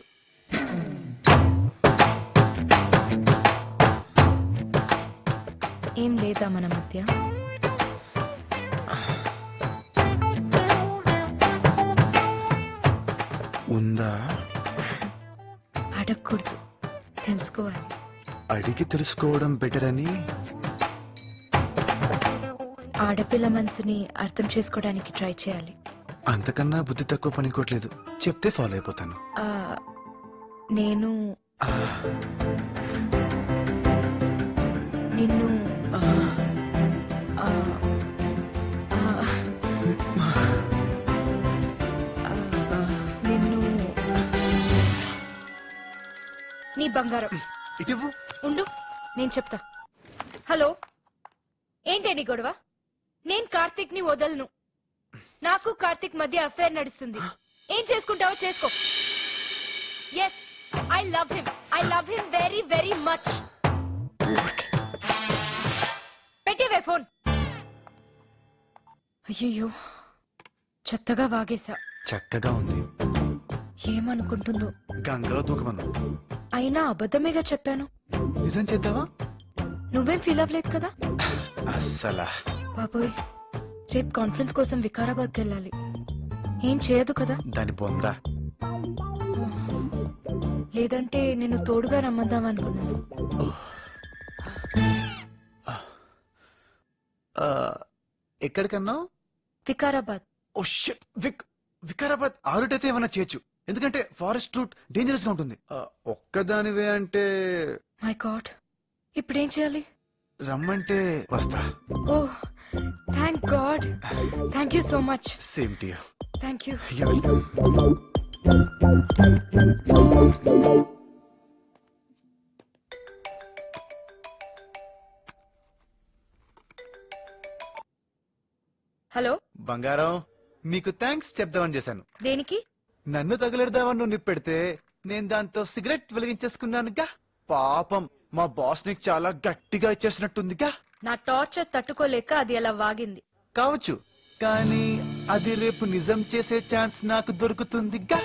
ఏం లేదా మన మధ్య? ఉందా? అడగకూడదు, తెలుసుకోవాలి. అడిగి తెలుసుకోవడం బెటర్ అని. ఆడపిల్ల మనసుని అర్థం చేసుకోవడానికి ట్రై చేయాలి. అంతకన్నా బుద్ధి తక్కువ పనికోట్లేదు. చెప్తే ఫాలో అయిపోతాను. నేను నిన్ను నిన్ను నీ బంగారం. ఇటివ్వు. ఉండు, నేను చెప్తా. హలో, ఏంటి నీ గొడవ? నేను కార్తీక్ ని వదలను. నాకు కార్తీక్ మధ్య అఫైర్ నడుస్తుంది. ఏం చేసుకుంటావో చేసుకో. Yes, I love him very very much. పెట్టేవే ఫోన్. అయ్యయ్యో, చెత్తగా వాగేశా. చక్కగా ఉంది. ఏమనుకుంటుందో. గంగలో దూకమన్నా. అయినా అబద్ధమేగా చెప్పాను. నిజం చేద్దావా? నువ్వేం ఫీల్ అవ్వలేదు కదా? అస్సలా. బాబోయ్, రేపు కాన్ఫరెన్స్ కోసం వికారాబాద్కి వెళ్ళాలి. ఏం చేయదు కదా? దాని బొందా. లేదంటే నేను తోడుగా రమ్మందాం అనుకున్నాను. ఎక్కడికన్నా? వికారాబాద్. ఓ షిట్, వికారాబాద్ ఆరుటైతే ఏమన్నా చేయొచ్చు. ఎందుకంటే ఫారెస్ట్ రూట్ డేంజరస్ గా ఉంటుంది. ఒక్కదానివే అంటే. మై గాడ్, ఇప్పుడేం చేయాలి? రమ్మంటే వస్తా. Oh thank god. Thank you so much. Same to you. Thank you. Hello బంగారం, మీకు థ్యాంక్స్ చెప్దామని చేశాను. దేనికి? నన్ను తగులెడదామని నువ్వు నిప్పెడితే నేను దాంతో సిగరెట్ వెలిగించేసుకున్నానుగా. పాపం మా బాస్ నీకు చాలా గట్టిగా ఇచ్చేసినట్టుందిగా. నా టార్చర్ తట్టుకోలేక అది అలా వాగింది. కావచ్చు, కానీ అది రేపు నిజం చేసే ఛాన్స్ నాకు దొరుకుతుందిగా.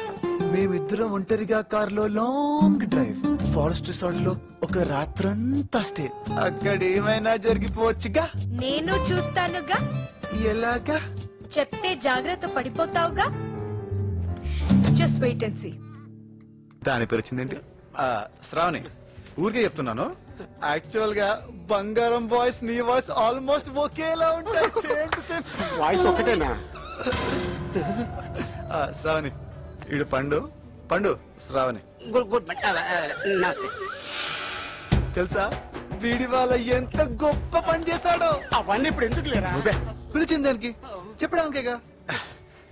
మేమిద్దరం ఒంటరిగా కారులో లాంగ్ డ్రైవ్, ఫారెస్ట్ రిసార్ట్ లో ఒక రాత్రంతా స్టే. అక్కడ ఏమైనా జరిగిపోవచ్చుగా. నేను చూస్తానుగా. ఎలాగా? చెప్తే జాగ్రత్త పడిపోతావుగా. Just wait and see. దాని పేరు వచ్చిందేంటి? శ్రావణి, ఊరికే చెప్తున్నాను. యాక్చువల్ గా బంగారం వాయిస్ నీ వాయిస్ ఆల్మోస్ట్ ఒకేలా ఉంటాయి. వాయిస్ ఒకటేనా? శ్రావణి, ఇడు పండు. పండు, శ్రావణి. తెలుసా వీడి వాళ్ళ ఎంత గొప్ప పని చేశాడో? అవన్నీ ఇప్పుడు ఎందుకు లేరా? పిలిచింది దానికి చెప్పడానికేగా.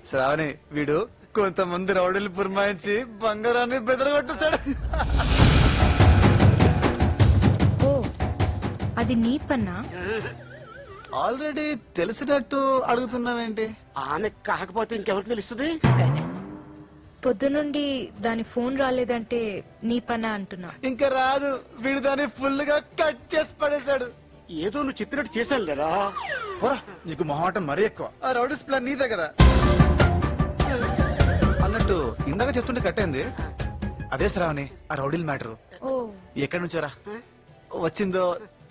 శ్రావణి, వీడు కొంతమంది రౌడీలు పురమాయించి బంగారాన్ని బెదరగొట్టేశాడు. ఓ, అది నీ పన్నా? ఆల్రెడీ తెలిసినట్టు అడుగుతున్నావేంటి? ఆమె కాకపోతే ఇంకెవరికి తెలుస్తుంది? పొద్దునుండి దాని ఫోన్ రాలేదంటే నీ పనా అంటున్నా. ఇంకా రాదు. వీడు దాన్ని ఫుల్ గా కట్ చేసి పడేశాడు. ఏదో నువ్వు చెప్పినట్టు చేశాను లేదా? నీకు మొహమాటం మరీ ఎక్కువ. ఆ రౌడీస్ ప్లాన్ నీదే కదా. అన్నట్టు ఇందాక చెప్తుంటే కట్టయింది. అదే శ్రావణి, ఆ రౌడీల మ్యాటర్. ఓ, ఎక్కడి నుంచారా వచ్చిందో?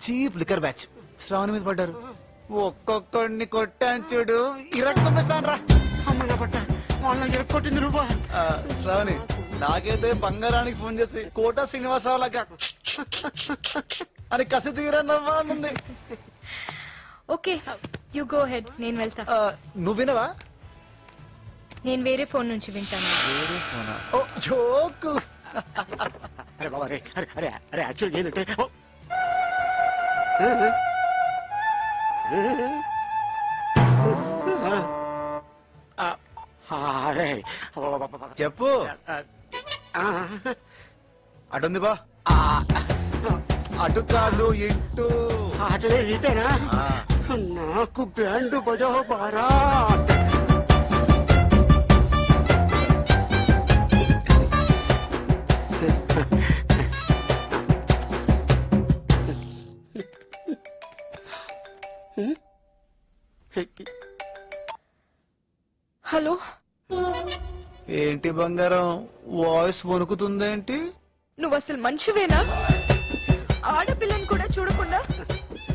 చీప్ లిక్కర్ బ్యాచ్ శ్రావణి మీద పడ్డారు. ఒక్కొక్కడిని కొట్టాను చూడు, ఇరక్కొస్తాను రా. అమ్మ పట్ట వాళ్ళని ఎరక్కొట్టింది నువ్వా? శ్రావణి, నాకైతే బంగారానికి ఫోన్ చేసి కోట శ్రీనివాసరావు లాగా అని కసి తీరా నవ్వానుంది. ఓకే, యు గో హెడ్, నేను వెళ్తా. నువ్వు వినవా? నేను వేరే ఫోన్ నుంచి వింటాను. ఓ జోకు. అరే బాబా, అరే అరే అరే అరే యాక్చువల్గా ఏంటంటే చెప్పు. అటుంది బా. అటు కాదు ఇటు. అట్లే ఇదేనా ఆ. నాకు బ్యాండ్ బజో బారా. హలో, ఏంటి బంగారం వాయిస్ వణుకుతుందేంటి? నువ్వు అసలు మనిషివేనా? ఆడపిల్లని కూడా చూడకుండా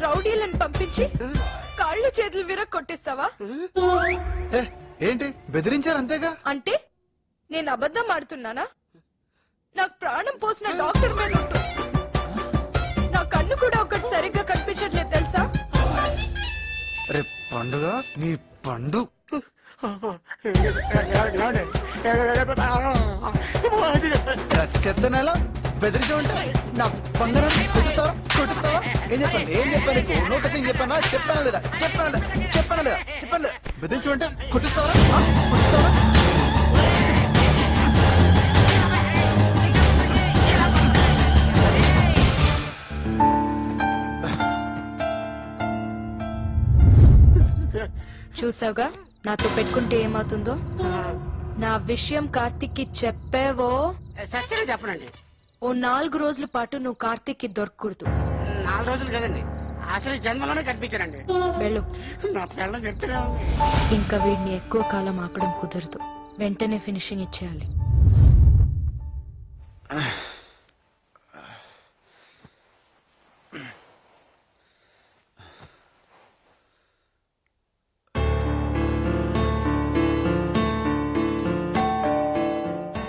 రౌడీలను పంపించి కాళ్ళు చేతులు విరగొట్టిస్తావా? ఏ, ఏంటి బెదిరించారు అంతేగా? అంటే నేను అబద్ధం ఆడుతున్నానా? నాకు ప్రాణం పోసిన డాక్టర్ మీద ఒట్టు. నా కన్ను కూడా ఒకటి సరిగ్గా కనిపించట్లేదు తెలుసా? రే పండుగ నీ పండు. చెత్త నెల బెదిరించమంటే నా బంగారం కొట్టుస్తావా కొట్టుస్తావా? ఏం చెప్పండి ఏం చెప్పాను నీకు? నోటీస్ ఏం చెప్పానా? చెప్పానా లేదా? చెప్పానా లేదా? బెదిరించమంటే కొట్టుస్తావా కొట్టుస్తావా? చూసావుగా నాతో పెట్టుకుంటే ఏమవుతుందో. నా విషయం కార్తిక్ కి చెప్పావో సత్యం చెప్పనండి. ఓ 4 రోజుల పాటు నువ్వు కార్తిక్ కి దొరకకూడదు. 4 రోజులు కదండి, అసలు జన్మలోనే కనిపించారండి. వెళ్ళు. నా పిల్లలు చెప్తున్నా. ఇంకా వీడిని ఎక్కువ కాలం ఆపడం కుదరదు. వెంటనే ఫినిషింగ్ ఇచ్చేయాలి.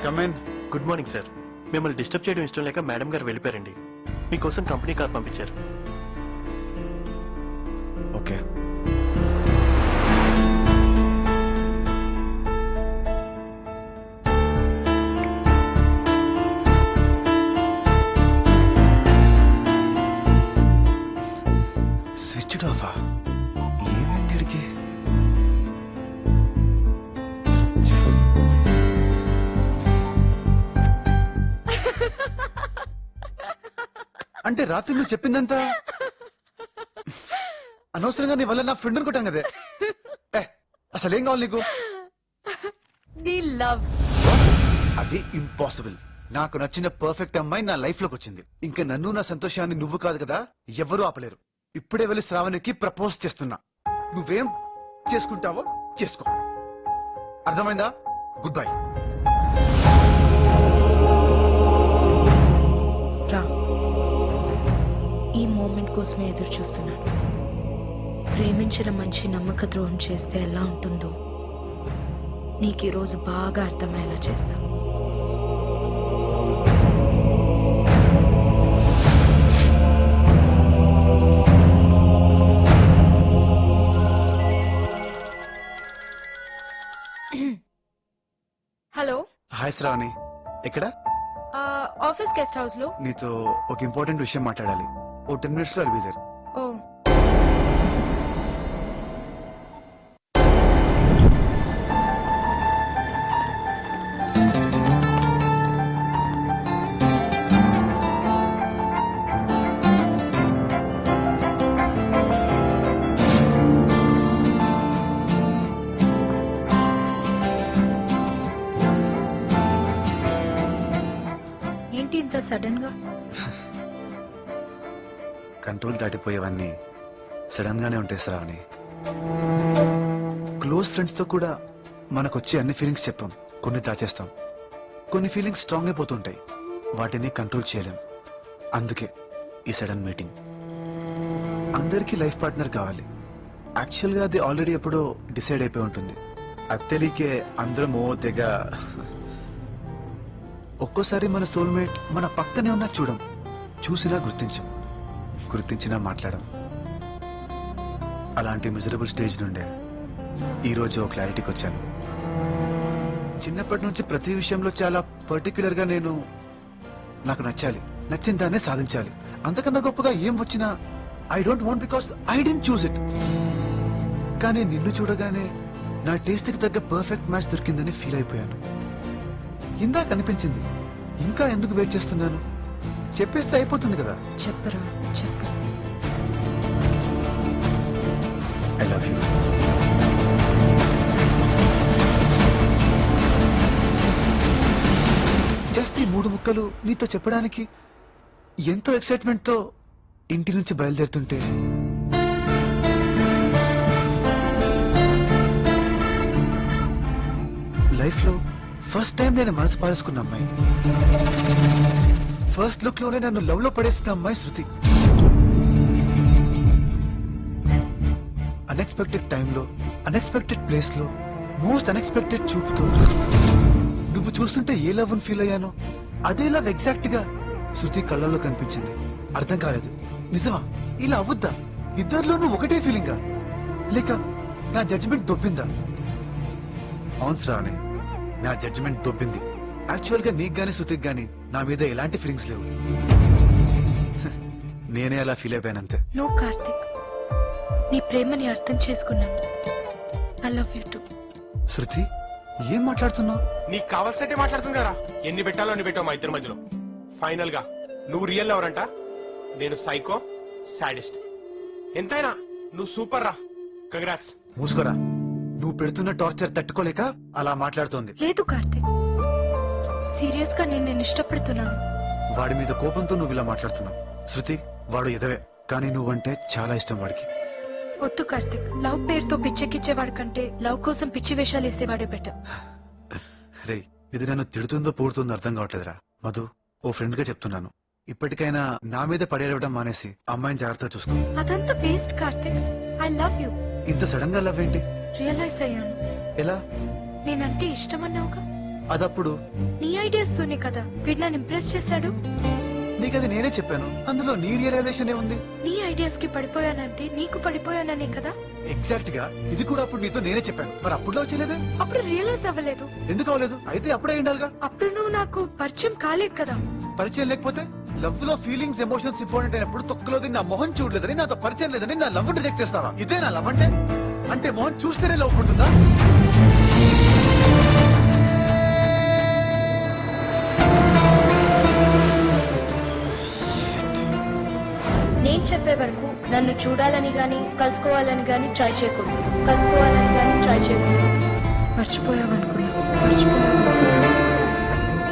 కమెన్. Good morning sir. మిమ్మల్ని డిస్టర్బ్ చేయడం ఇష్టం లేక మేడం గారు వెళ్ళిపోయారండి. మీకోసం కంపెనీ కార్ పంపించారు. ఓకే. స్విచ్డ్ ఆఫా? ఏమైంది వీడికి? అంటే రాత్రి నువ్వు చెప్పిందంతా అనవసరంగా నీ వల్ల నా ఫ్రెండ్ అనుకుంటాం కదే. అసలు ఏం కావాలి నీకు? నీ లవ్. అది ఇంపాసిబుల్. నాకు నచ్చిన పర్ఫెక్ట్ అమ్మాయి నా లైఫ్ లోకి వచ్చింది. ఇంకా నన్ను నా సంతోషాన్ని నువ్వు కాదు కదా ఎవరూ ఆపలేరు. ఇప్పుడే వెళ్ళి శ్రావణికి ప్రపోజ్ చేస్తున్నా. నువ్వేం చేసుకుంటావో చేసుకో. అర్థమైందా? Good bye. రా, ఈ మూమెంట్ కోసమే ఎదురు చూస్తున్నాను. ప్రేమించిన మనిషి నమ్మక ద్రోహం చేస్తే ఎలా ఉంటుందో నీకు ఈ రోజు బాగా అర్థమయ్యేలా చేస్తా. హలో. హాయ్ శ్రావణి. ఎక్కడ? ఆఫీస్ గెస్ట్ హౌస్ లో. నీతో ఒక ఇంపార్టెంట్ విషయం మాట్లాడాలి. ఓ 10 minutes లో అల్బిజర్. ఓ, ఏంటి ఇంత సడన్ గా? కంట్రోల్ దాటిపోయేవన్నీ సడన్ గానే ఉంటాయి శ్రావణి. క్లోజ్ ఫ్రెండ్స్ తో కూడా మనకొచ్చే అన్ని ఫీలింగ్స్ చెప్పాం, కొన్ని దాచేస్తాం. కొన్ని ఫీలింగ్స్ స్ట్రాంగ్ అయిపోతుంటాయి, వాటిని కంట్రోల్ చేయలేం. అందుకే ఈ సడన్ మీటింగ్. అందరికీ లైఫ్ పార్ట్నర్ కావాలి. యాక్చువల్ గా అది ఆల్రెడీ ఎప్పుడో డిసైడ్ అయిపోయి ఉంటుంది. అది తెలియకే అందరం ఓ తెగ. ఒక్కోసారి మన సోల్మేట్ మన పక్కనే ఉన్నా చూడం, చూసినా గుర్తించం, గుర్తించినా మాట్లాడం. అలాంటి మిజరబుల్ స్టేజ్ నుండే ఈరోజు ఓ క్లారిటీకి వచ్చాను. చిన్నప్పటి నుంచి ప్రతి విషయంలో చాలా పర్టికులర్ గా నాకు నచ్చాలి, నచ్చిన దాన్నే సాధించాలి. అంతకన్నా గొప్పగా ఏం వచ్చినా I don't want because I didn't choose it. కానీ నిన్ను చూడగానే నా టేస్ట్ కి తగ్గ పర్ఫెక్ట్ మ్యాచ్ దొరికిందని ఫీల్ అయిపోయాను. ఇందాక అనిపించింది ఇంకా ఎందుకు వెయిట్ చేస్తున్నాను? చెప్పేస్తే అయిపోతుంది కదా. చెప్పరా చెప్పు. I love you. జస్ట్ ఈ 3 ముక్కలు నీతో చెప్పడానికి ఎంతో ఎక్సైట్మెంట్ తో ఇంటి నుంచి బయలుదేరుతుంటే లైఫ్ లో ఫస్ట్ టైం నేను మనసు పారేసుకున్న అమ్మాయి, ఫస్ట్ లుక్ లోనే నన్ను లవ్ లో పడేసిన అమ్మాయి శృతి. అన్ఎక్స్పెక్టెడ్ టైంలో, అన్ఎక్స్పెక్టెడ్ ప్లేస్ లో, మోస్ట్ అన్ఎక్స్పెక్టెడ్ చూపుతో నువ్వు చూస్తుంటే ఏ లవ్ ఫీల్ అయ్యానో అదే లవ్ ఎగ్జాక్ట్ గా శృతి కళ్ళల్లో కనిపించింది. అర్థం కాలేదు, నిజమా? ఇలా అవ్వద్దా? ఇద్దరిలోనూ ఒకటే ఫీలింగా, లేక నా జడ్జిమెంట్ దొబ్బిందా? అవును శ్రావణి, నా జడ్జిమెంట్ దొబ్బింది. యాక్చువల్ గా నీకు గానీ శృతికి గానీ నా మీద ఎలాంటి ఫీలింగ్స్ లేవు. నేనే అలా ఫీల్ అయిపోయానంతే. నో కార్తిక్, నీ ప్రేమని అర్థం చేసుకున్నాను. I love you too. Shruti, ఏం మాట్లాడుతున్నావు? నీకు కావాల్సినట్టే మాట్లాడుతుంది కదా. ఎన్ని పెట్టాలో అన్ని పెట్టావు మా ఇద్దరి మధ్యలో. ఫైనల్ గా నువ్వు రియల్ ఎవరంట, నేను సైకో సాడిస్ట్. ఎంతైనా నువ్వు సూపర్ రా. కంగ్రాట్స్. మూసుకోరా, నువ్వు పెడుతున్న టార్చర్ తట్టుకోలేక అలా మాట్లాడుతోంది. లేదు కార్తిక్, సీరియస్ గా నేను ఇష్టపడుతున్నాను. వాడి మీద కోపంతో నువ్వు ఇలా మాట్లాడుతున్నావు. శృతి, వాడు ఎదవే, కానీ నువ్వంటే చాలా ఇష్టం వాడికి. వద్దు కార్తిక్, లవ్ పేరుతో పిచ్చెక్కిచ్చేవాడు కంటే లవ్ కోసం పిచ్చి వేషాలు వేసేవాడే బెటర్. రే, ఇది నన్ను తిడుతుందో పూడుతుందో అర్థం కావట్లేదురా. మధు, ఓ ఫ్రెండ్ గా చెప్తున్నాను, ఇప్పటికైనా నా మీద పడేయడం మానేసి అమ్మాయిని జాగ్రత్తగా చూసుకో. అదంతా waste Karthik. I love you. ఇంత సడన్ గా లవ్ ఏంటి? రియలైజ్ అయ్యాను. ఎలా? నేనంటే ఇష్టమన్నావుగా, అదప్పుడు నీ ఐడియాస్ తోనే కదా వీడు నన్ను ఇంప్రెస్ చేశాడు. నీకది నేనే చెప్పాను, అందులో నీ రియలైజేషన్ ఏముంది? నీ ఐడియాస్ కి పడిపోయానంటే నీకు పడిపోయాననే కదా. ఎగ్జాక్ట్ గా ఇది కూడా అప్పుడు నీతో నేనే చెప్పాను, మరి అప్పుడులో వచ్చేలేదే. అప్పుడు రియలైజ్ అవ్వలేదు. ఎందుకు అవ్వలేదు? అయితే అప్పుడే ఉండాలిగా. అప్పుడు నువ్వు నాకు పరిచయం కాలేదు కదా. పరిచయం లేకపోతే లవ్ లో ఫీలింగ్స్, ఎమోషన్స్ ఇంపార్టెంట్ అయినప్పుడు తొక్కలో నా మొహం చూడలేదని, నాతో పరిచయం లేదని నా లవ్ రిజెక్ట్ చేస్తావా? ఇదే నా లవ్ అంటే? అంటే మొహం చూస్తేనే లవ్ ఉంటుందా? నేను చెప్పే వరకు నన్ను చూడాలని గాని కలుసుకోవాలని గాని ట్రై చేయకూడదు. కలుసుకోవాలని గాని ట్రై చేయకూడదు. మర్చిపోయావనుకున్నా.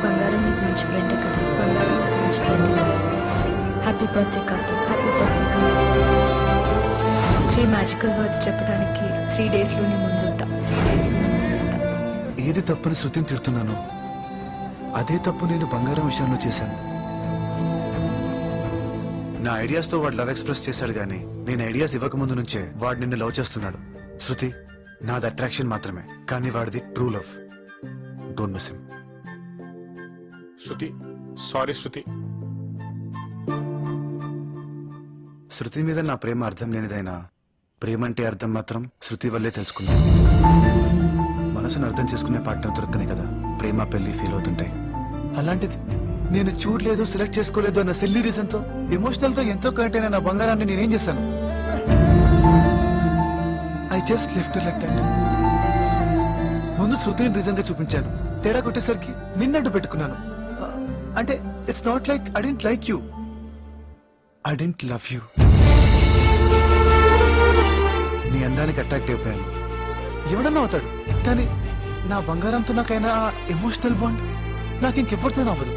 బంగారం నీకు మంచి ఫ్రెండ్ కదా. బంగారం నీకు మంచి ఫ్రెండ్ కదా. Happy birthday Karthik. Happy birthday Karthik. 3 magical words చెప్పడానికి 3 days లోని ముందుంటా. ఏది తప్పని శృతిని తిడుతున్నాను, అదే తప్పు నేను బంగారం విషయంలో చేశాను. నా ఐడియాస్ తో వాడు లవ్ ఎక్స్ప్రెస్ చేశాడు గానీ నేను ఐడియాస్ ఇవ్వక ముందు నుంచే వాడు నిన్ను లవ్ చేస్తున్నాడు. శృతి, నాది అట్రాక్షన్ మాత్రమే, కానీ వాడిది true love. Don't miss him. Shruti, sorry Shruti. Shruti మీద నా ప్రేమ అర్థం లేనిదైనా ప్రేమ అంటే అర్థం మాత్రం శృతి వల్లే తెలుసుకున్నాను. మనసును అర్థం చేసుకునే పార్ట్నర్ దొరకనే కదా ప్రేమ పెళ్లి ఫీల్ అవుతుంటాయి. అలాంటిది నేను చూడలేదు, సెలెక్ట్ చేసుకోలేదు అన్న సిల్లీ రీజన్ తో ఎమోషనల్ గా ఎంతో కనెక్ట్ అయిన నా బంగారాన్ని నేనేం చేశాను? I just left like that. ముందు శృతిని రీజన్ గా చూపించాను, తేడా కొట్టేసరికి నిన్నట్టు పెట్టుకున్నాను. అంటే it's not like I didn't like you, I didn't love you. నీ అందానికి అట్రాక్ట్ అయిపోయాను. ఎవడన్నా అవుతాడు, కానీ నా బంగారంతో నాకైనా ఎమోషనల్ బాండ్ నాకు ఇంకెవరితో అవ్వదు.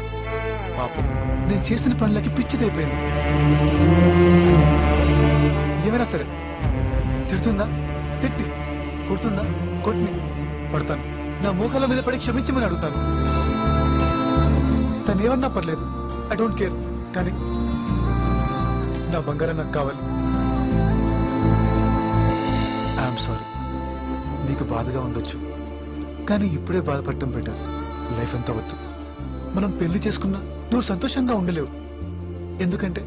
పాపం, నేను చేసిన పనులకి పిచ్చిదైపోయింది. ఏమైనా సరే తిడుతుందా తిట్టి, కొడుతుందా కొట్టిని, పడతాను. నా మోకాల మీద పడి క్షమించమని అడుగుతాను. తను ఏమన్నా పర్లేదు, ఐ డోంట్ కేర్. కానీ నా బంగారం నాకు కావాలి. ఐఎమ్ సారీ, నీకు బాధగా ఉండొచ్చు, కానీ ఇప్పుడే బాధపడటం బెటర్. లైఫ్ అంతా వద్దు. మనం పెళ్లి చేసుకున్నా నువ్వు సంతోషంగా ఉండలేవు, ఎందుకంటే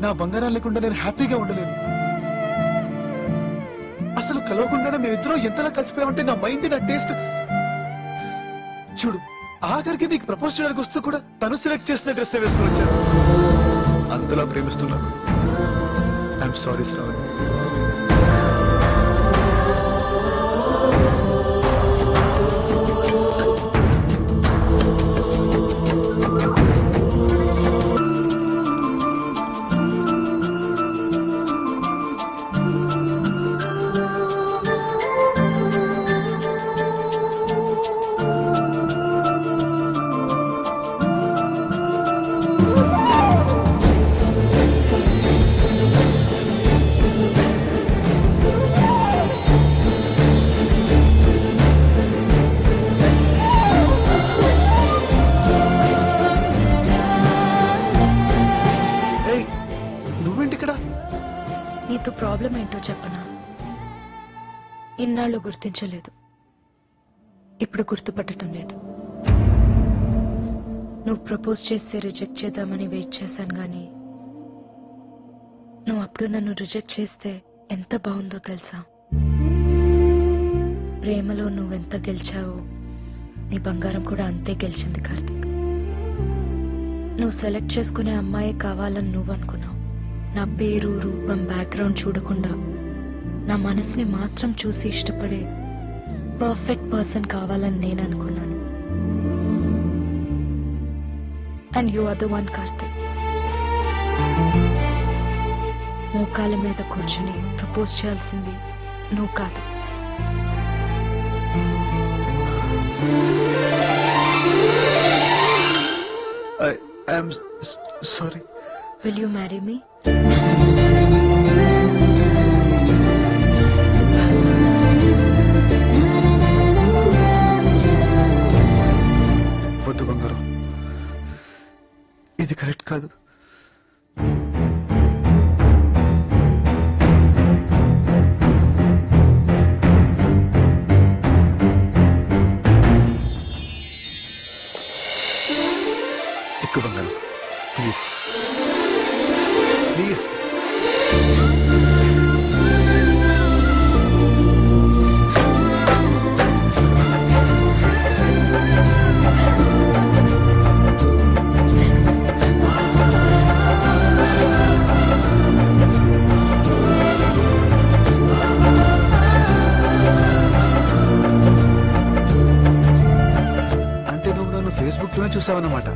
నా బంగారం లేకుండా నేను హ్యాపీగా ఉండలేను. అసలు కలవకుండానే మేమిద్దరం ఎంతలా కలిసిపోయామంటే నా మైండ్, నా టేస్ట్. చూడు, ఆఖరికి నీకు ప్రపోజ్ చేయడానికి వస్తూ కూడా తను సెలెక్ట్ చేసిన డ్రెస్ వేసుకుని వచ్చాను. అంతలా ప్రేమిస్తున్నాను. I'm sorry Shravani. ఇన్నాళ్ళు గుర్తించలేదు, ఇప్పుడు గుర్తుపట్టడం లేదు. నువ్వు ప్రపోజ్ చేస్తే రిజెక్ట్ చేద్దామని వెయిట్ చేశాను గానీ నువ్వు అప్పుడు నన్ను రిజెక్ట్ చేస్తే ఎంత బాగుందో తెలుసా? ప్రేమలో నువ్వెంత గెలిచావో నీ బంగారం కూడా అంతే గెలిచింది కార్తీక్. నువ్వు సెలెక్ట్ చేసుకునే అమ్మాయి కావాలని నువ్వు అనుకున్నావు. నా పేరు, రూపం, బ్యాక్గ్రౌండ్ చూడకుండా నా మనసుని మాత్రం చూసి ఇష్టపడే పర్ఫెక్ట్ పర్సన్ కావాలని నేను అనుకున్నాను. And you are the one Karthik. మోకాల మీద కూర్చుని ప్రపోజ్ చేయాల్సింది నువ్వు కాదు. I'm sorry. Will you marry me? వద్దు బంగారం, ఇది కరెక్ట్ కాదు. ఎక్కువ బంగారం, ప్లీజ్ ప్లీజ్. అంటే నువ్వు నన్ను ఫేస్బుక్ లోనే చూసావన్నమాట.